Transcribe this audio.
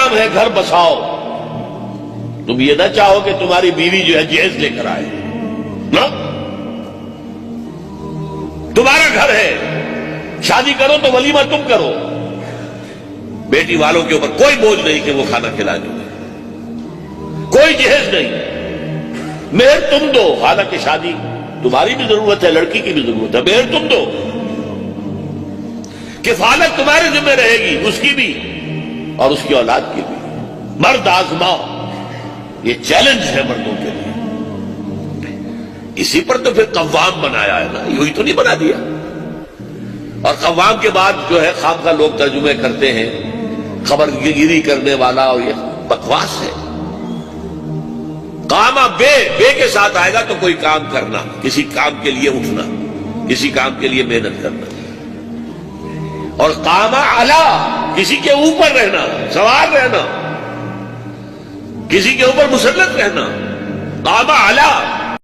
کام ہے گھر بساؤ. تم یہ نہ چاہو کہ تمہاری بیوی جو ہے جہیز لے کر آئے. نہ، تمہارا گھر ہے، شادی کرو تو ولیمہ تم کرو. بیٹی والوں کے اوپر کوئی بوجھ نہیں کہ وہ کھانا کھلائیں گے، کوئی جہیز نہیں. مہر تم دو، حالانکہ شادی تمہاری بھی ضرورت ہے، لڑکی کی بھی ضرورت ہے. مہر تم دو، کفالت تمہارے ذمہ رہے گی، اس کی بھی اور اس کی اولاد کی بھی. مرد آزماؤ، یہ چیلنج ہے مردوں کے لیے. اسی پر تو پھر قوام بنایا ہے نا، یوں ہی تو نہیں بنا دیا. اور قوام کے بعد جو ہے خام کا لوگ ترجمے کرتے ہیں خبر گیری کرنے والا، اور یہ بکواس ہے. قامہ بے کے ساتھ آئے گا تو کوئی کام کرنا، کسی کام کے لیے اٹھنا، کسی کام کے لیے محنت کرنا. اور قامہ علی، کسی کے اوپر رہنا، سوار رہنا، کسی کے اوپر مسلط رہنا. قامہ علی